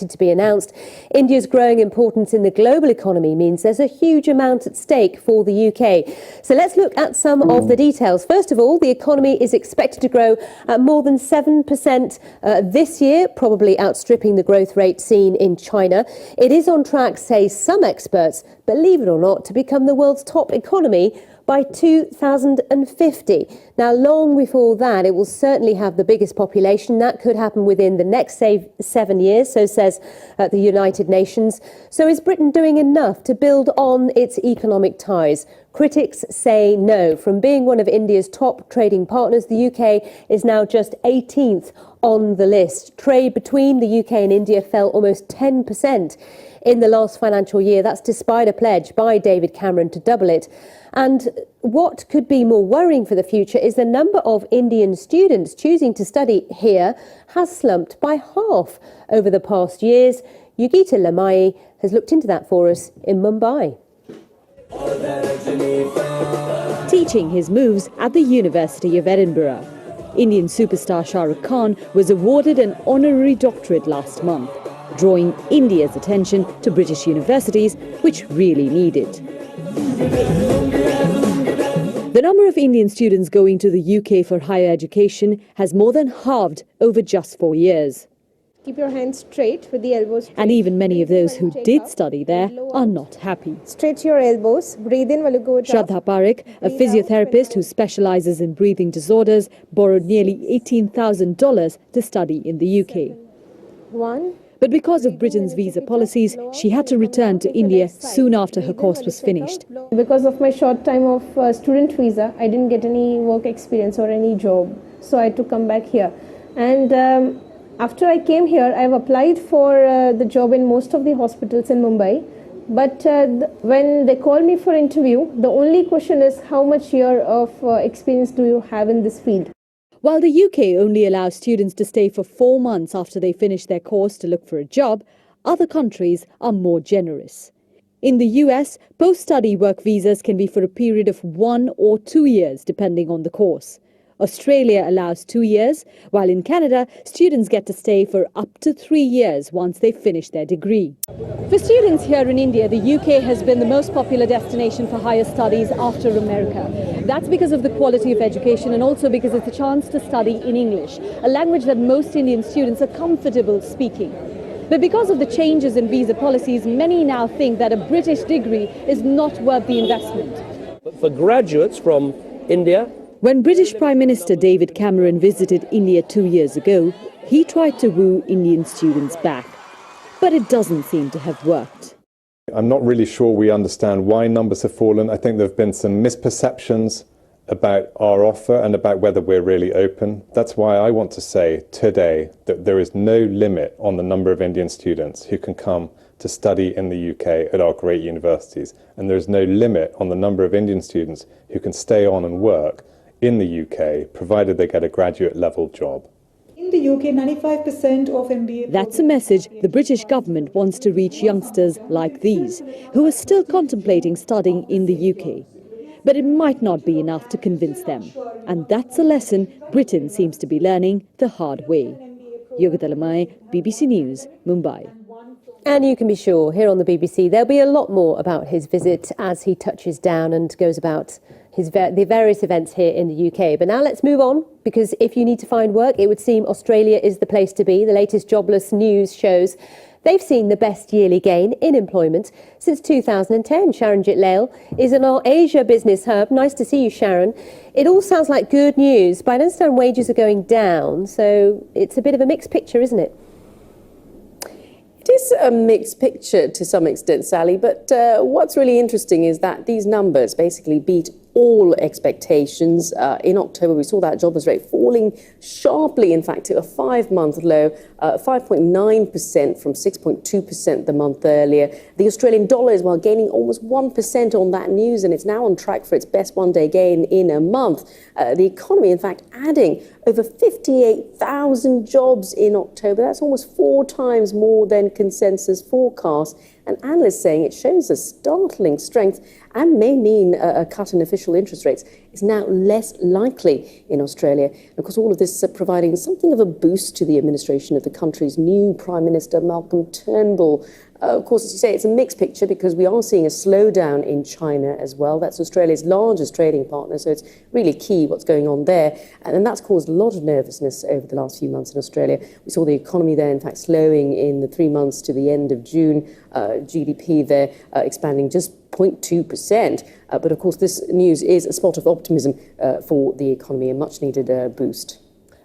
expected to be announced. India's growing importance in the global economy means there's a huge amount at stake for the UK. So let's look at some of the details. First of all, the economy is expected to grow at more than 7% this year, probably outstripping the growth rate seen in China. It is on track, say some experts, believe it or not, to become the world's top economy by 2050. Now, long before that, it will certainly have the biggest population. That could happen within the next, say, 7 years, so says the United Nations. So is Britain doing enough to build on its economic ties? Critics say no. From being one of India's top trading partners, the UK is now just 18th on the list. Trade between the UK and India fell almost 10% in the last financial year. That's despite a pledge by David Cameron to double it. And what could be more worrying for the future is the number of Indian students choosing to study here has slumped by half over the past years. Yogita Lamai has looked into that for us in Mumbai. Teaching his moves at the University of Edinburgh, Indian superstar Shah Rukh Khan was awarded an honorary doctorate last month, drawing India's attention to British universities, which really need it. The number of Indian students going to the UK for higher education has more than halved over just 4 years. Keep your hands straight with the elbows straight. And even many of those who did study there are not happy. Straight your elbows, breathe in while you go down. Shraddha Parekh, a physiotherapist who specializes in breathing disorders, borrowed nearly $18,000 to study in the UK. But because of Britain's visa policies, she had to return to India soon after her course was finished. Because of my short time of student visa, I didn't get any work experience or any job. So I had to come back here. And after I came here, I've applied for the job in most of the hospitals in Mumbai. But when they call me for interview, the only question is how much year of experience do you have in this field? While the UK only allows students to stay for 4 months after they finish their course to look for a job, other countries are more generous. In the US, post-study work visas can be for a period of 1 or 2 years, depending on the course. Australia allows 2 years, while in Canada, students get to stay for up to 3 years once they finish their degree. For students here in India, the UK has been the most popular destination for higher studies after America. That's because of the quality of education and also because it's a chance to study in English, a language that most Indian students are comfortable speaking. But because of the changes in visa policies, many now think that a British degree is not worth the investment. But for graduates from India, when British Prime Minister David Cameron visited India 2 years ago, he tried to woo Indian students back. But it doesn't seem to have worked. I'm not really sure we understand why numbers have fallen. I think there have been some misperceptions about our offer and about whether we're really open. That's why I want to say today that there is no limit on the number of Indian students who can come to study in the UK at our great universities. And there is no limit on the number of Indian students who can stay on and work in the UK, provided they get a graduate level job. In the UK, 95% of MBA... That's a message the British government wants to reach youngsters like these, who are still contemplating studying in the UK. But it might not be enough to convince them. And that's a lesson Britain seems to be learning the hard way. Yogita Lamai, BBC News, Mumbai. And you can be sure, here on the BBC, there'll be a lot more about his visit as he touches down and goes about the various events here in the UK. But now let's move on, because if you need to find work, it would seem Australia is the place to be. The latest jobless news shows they've seen the best yearly gain in employment since 2010. Sharon Jitlail is in our Asia Business Hub. Nice to see you, Sharon. It all sounds like good news, but I understand wages are going down, so it's a bit of a mixed picture, isn't it? It is a mixed picture to some extent, Sally, but what's really interesting is that these numbers basically beat all expectations. In October, we saw that jobless rate falling sharply, in fact, to a 5-month low, 5.9% from 6.2% the month earlier. The Australian dollar is, well, gaining almost 1% on that news, and it's now on track for its best one-day gain in a month. The economy, in fact, adding over 58,000 jobs in October. That's almost 4 times more than consensus forecast. And analysts saying it shows a startling strength and may mean a cut in official interest rates is now less likely in Australia. And of course, all of this providing something of a boost to the administration of the country's new Prime Minister, Malcolm Turnbull. Of course, as you say, it's a mixed picture because we are seeing a slowdown in China as well. That's Australia's largest trading partner, so it's really key what's going on there. And that's caused a lot of nervousness over the last few months in Australia. We saw the economy there, in fact, slowing in the 3 months to the end of June. GDP there expanding just 0.2%. But of course, this news is a spot of optimism for the economy, a much-needed boost.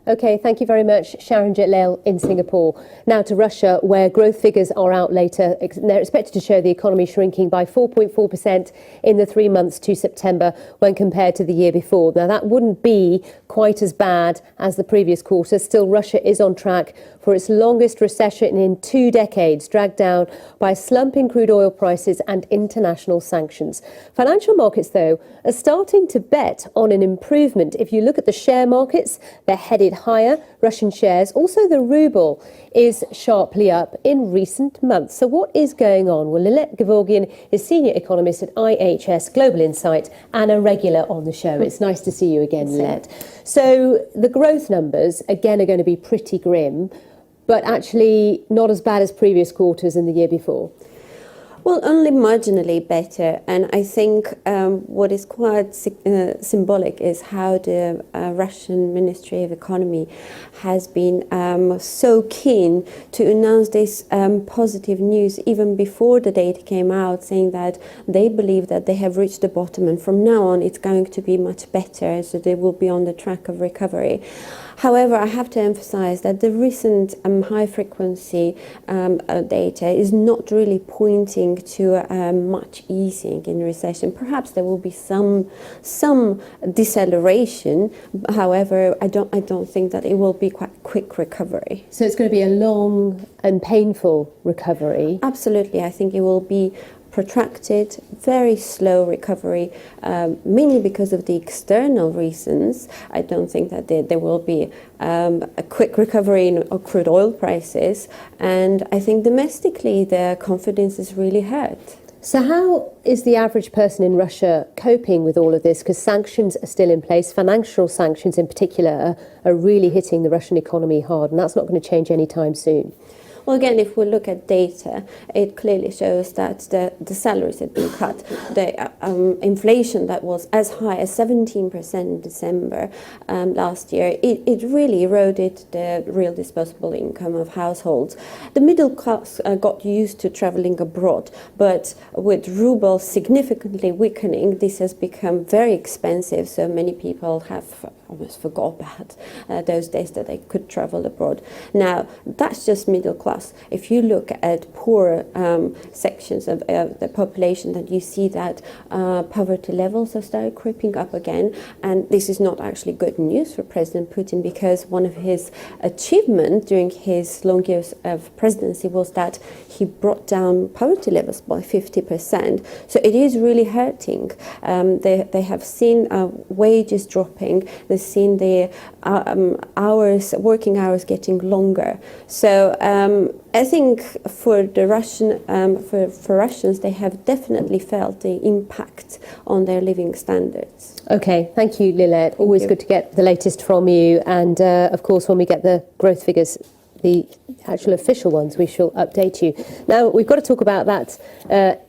OK, thank you very much, Sharon Jitlel in Singapore. Now to Russia, where growth figures are out later. They're expected to show the economy shrinking by 4.4% in the 3 months to September when compared to the year before. Now, that wouldn't be quite as bad as the previous quarter. Still, Russia is on track for its longest recession in 2 decades, dragged down by a slump in crude oil prices and international sanctions. Financial markets, though, are starting to bet on an improvement. If you look at the share markets, they're headed higher. Russian shares, also the ruble, is sharply up in recent months. So what is going on? Well, Lilette Gevorgian is senior economist at IHS Global Insight and a regular on the show. It's nice to see you again, Lilette. So the growth numbers, again, are going to be pretty grim, but actually not as bad as previous quarters in the year before. Well, only marginally better. And I think what is quite symbolic is how the Russian Ministry of Economy has been so keen to announce this positive news even before the data came out, saying that they believe that they have reached the bottom and from now on it's going to be much better, so they will be on the track of recovery. However, I have to emphasize that the recent high-frequency data is not really pointing to much easing in recession. Perhaps there will be some deceleration. However, I don't think that it will be quite quick recovery. So it's going to be a long and painful recovery. Absolutely, I think it will be protracted, very slow recovery, mainly because of the external reasons. I don't think that there will be a quick recovery in crude oil prices. And I think domestically, the confidence is really hurt. So how is the average person in Russia coping with all of this? Because sanctions are still in place. Financial sanctions in particular are really hitting the Russian economy hard, and that's not going to change anytime soon. Well, again, if we look at data, it clearly shows that the salaries had been cut. The inflation that was as high as 17% in December last year, it really eroded the real disposable income of households. The middle class got used to traveling abroad, but with ruble significantly weakening, this has become very expensive. So many people have almost forgot about those days that they could travel abroad. Now, that's just middle class. If you look at poor sections of the population, then you see that poverty levels have started creeping up again. And this is not actually good news for President Putin, because one of his achievements during his long years of presidency was that he brought down poverty levels by 50%. So it is really hurting. They have seen wages dropping. They've seen the working hours getting longer. So I think for the for Russians, they have definitely felt the impact on their living standards. OK, thank you, Lilette. Always good to get the latest from you. And of course, when we get the growth figures, the actual official ones, we shall update you. Now, we've got to talk about that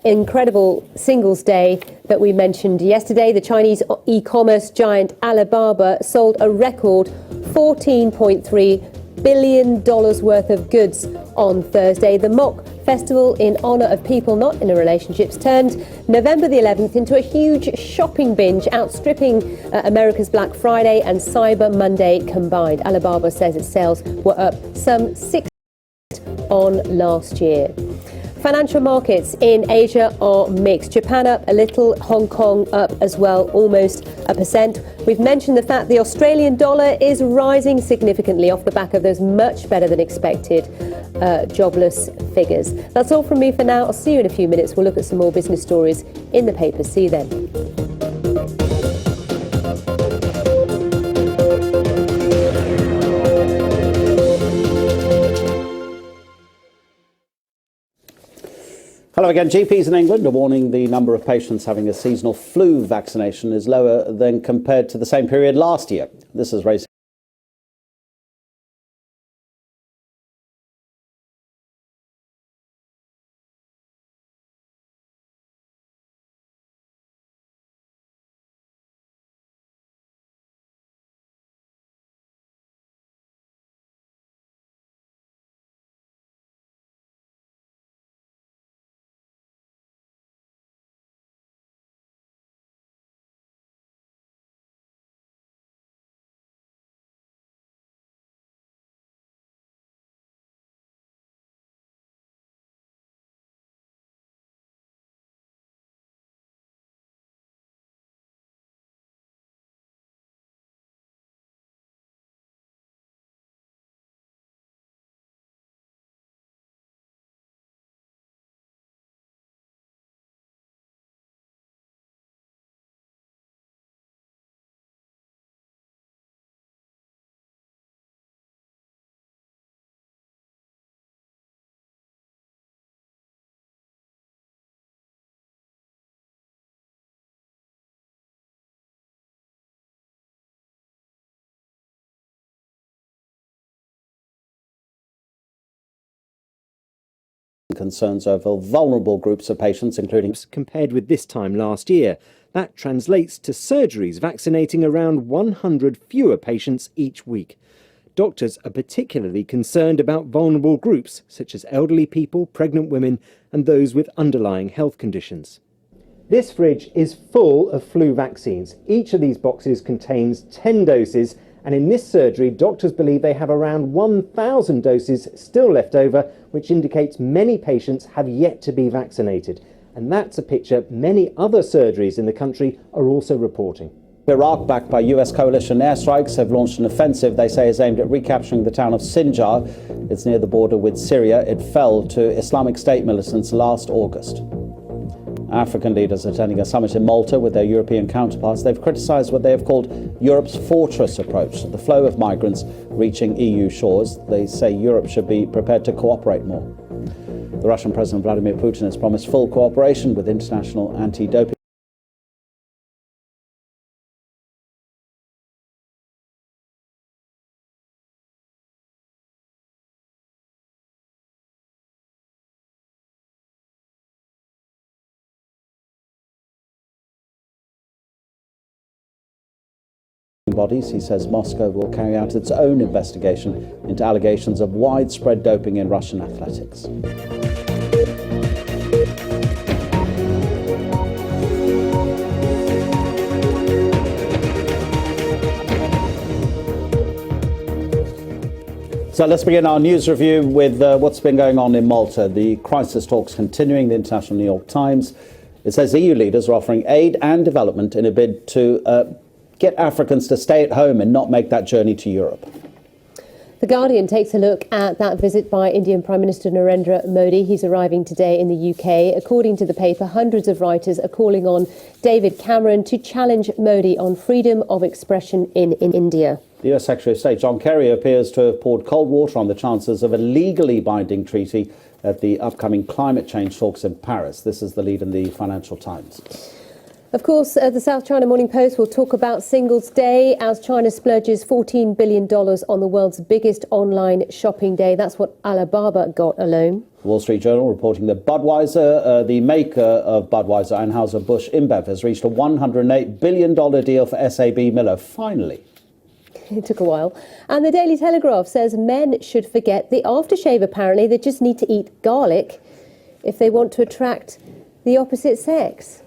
incredible Singles Day that we mentioned yesterday. The Chinese e-commerce giant Alibaba sold a record $14.3 billion worth of goods on Thursday. The Mock Festival in honour of people not in a relationships turned November the 11th into a huge shopping binge, outstripping America's Black Friday and Cyber Monday combined. Alibaba says its sales were up some 6% on last year. Financial markets in Asia are mixed. Japan up a little, Hong Kong up as well, almost 1%. We've mentioned the fact the Australian dollar is rising significantly off the back of those much better than expected jobless figures. That's all from me for now. I'll see you in a few minutes. We'll look at some more business stories in the papers. See you then. Hello again. GPs in England are warning the number of patients having a seasonal flu vaccination is lower than compared to the same period last year. This is raising concerns over vulnerable groups of patients, including compared with this time last year. That translates to surgeries vaccinating around 100 fewer patients each week. Doctors are particularly concerned about vulnerable groups such as elderly people, pregnant women and those with underlying health conditions. This fridge is full of flu vaccines. Each of these boxes contains 10 doses, and in this surgery, doctors believe they have around 1,000 doses still left over, which indicates many patients have yet to be vaccinated. And that's a picture many other surgeries in the country are also reporting. Iraq, backed by US coalition airstrikes, have launched an offensive they say is aimed at recapturing the town of Sinjar. It's near the border with Syria. It fell to Islamic State militants last August. African leaders attending a summit in Malta with their European counterparts. They've criticised what they have called Europe's fortress approach to the flow of migrants reaching EU shores. They say Europe should be prepared to cooperate more. The Russian President Vladimir Putin has promised full cooperation with international anti-doping bodies. He says Moscow will carry out its own investigation into allegations of widespread doping in Russian athletics. So let's begin our news review with what's been going on in Malta. The crisis talks continuing. The International New York Times, it says EU leaders are offering aid and development in a bid to get Africans to stay at home and not make that journey to Europe. The Guardian takes a look at that visit by Indian Prime Minister Narendra Modi. He's arriving today in the UK. According to the paper, hundreds of writers are calling on David Cameron to challenge Modi on freedom of expression in India. The US Secretary of State John Kerry appears to have poured cold water on the chances of a legally binding treaty at the upcoming climate change talks in Paris. This is the lead in the Financial Times. Of course, the South China Morning Post will talk about Singles' Day as China splurges $14 billion on the world's biggest online shopping day. That's what Alibaba got alone. Wall Street Journal reporting that Budweiser, the maker of Budweiser, Anheuser-Busch InBev, has reached a $108 billion deal for SAB Miller, finally. It took a while. And the Daily Telegraph says men should forget the aftershave, apparently. They just need to eat garlic if they want to attract the opposite sex.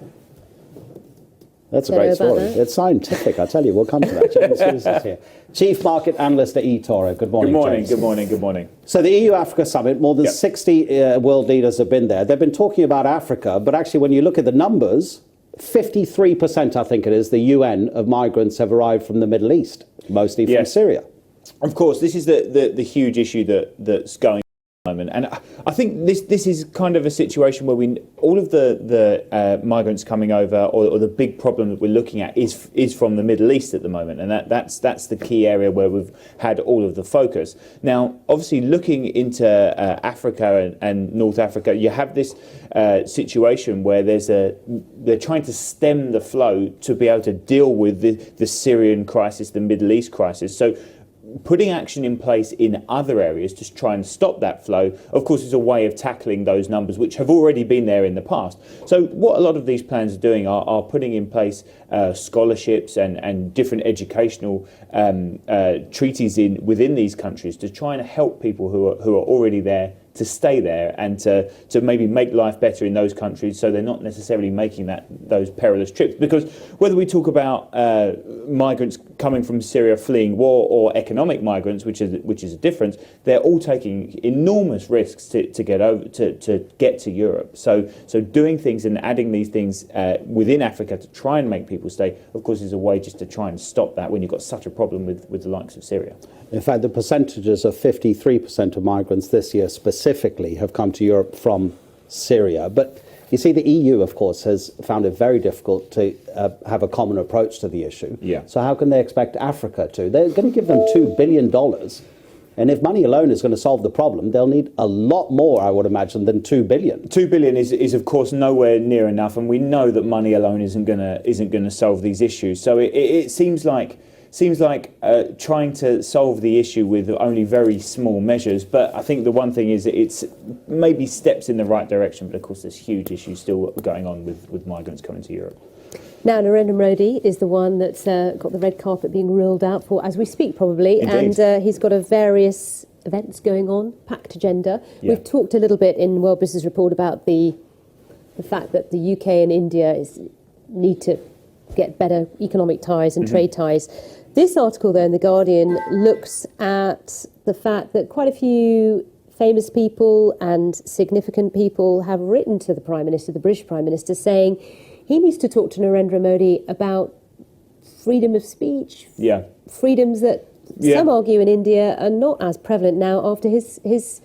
That's a great story. It's scientific, I tell you. We'll come to that. James Hughes is here. Chief Market Analyst at eToro. Good morning, James. Good morning, good morning. So the EU-Africa Summit, more than 60 world leaders have been there. They've been talking about Africa, but actually when you look at the numbers, 53%, I think it is, the UN of migrants have arrived from the Middle East, mostly from Syria. Of course, this is the huge issue that's going moment. And I think this is kind of a situation where all of the migrants coming over, or the big problem that we're looking at is from the Middle East at the moment, and that's the key area where we've had all of the focus. Now, obviously, looking into Africa and North Africa, you have this situation where they're trying to stem the flow to be able to deal with the Syrian crisis, the Middle East crisis. So putting action in place in other areas to try and stop that flow, of course, is a way of tackling those numbers, which have already been there in the past. So what a lot of these plans are doing are putting in place scholarships and different educational treaties within these countries to try and help people who are already there to stay there and to maybe make life better in those countries, so they're not necessarily making those perilous trips. Because whether we talk about migrants coming from Syria fleeing war, or economic migrants, which is a difference, they're all taking enormous risks to get to Europe. So doing things and adding these things within Africa to try and make people stay, of course, is a way just to try and stop that when you've got such a problem with the likes of Syria. In fact, the percentages of 53% of migrants this year specifically have come to Europe from Syria. But you see, the EU, of course, has found it very difficult to have a common approach to the issue. Yeah. So how can they expect Africa to? They're going to give them $2 billion. And if money alone is going to solve the problem, they'll need a lot more, I would imagine, than $2 billion. $2 billion is of course nowhere near enough, and we know that money alone isn't going to solve these issues. So it seems like trying to solve the issue with only very small measures. But I think the one thing is it's maybe steps in the right direction. But of course, there's huge issues still going on with migrants coming to Europe. Now, Narendra Modi is the one that's got the red carpet being rolled out for as we speak, probably. Indeed. And he's got various events going on, packed agenda. Yeah. We've talked a little bit in World Business Report about the fact that the UK and India need to get better economic ties and trade ties. This article, though, in The Guardian looks at the fact that quite a few famous people and significant people have written to the Prime Minister, the British Prime Minister, saying he needs to talk to Narendra Modi about freedom of speech, freedoms that some argue in India are not as prevalent now after his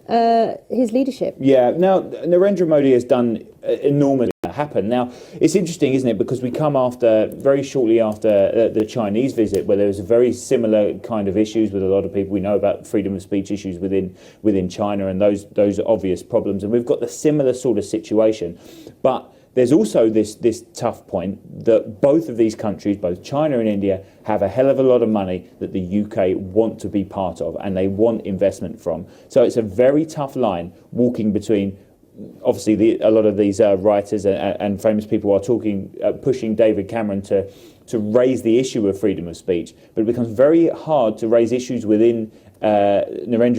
leadership. Yeah, now Narendra Modi has done enormously happen. Now, it's interesting, isn't it, because we come very shortly after the Chinese visit, where there was a very similar kind of issues with a lot of people. We know about freedom of speech issues within China and those obvious problems, and we've got the similar sort of situation. But there's also this tough point that both of these countries, both China and India, have a hell of a lot of money that the UK want to be part of and they want investment from. So it's a very tough line walking between. Obviously, a lot of these writers and famous people are pushing David Cameron to raise the issue of freedom of speech, but it becomes very hard to raise issues within Narendra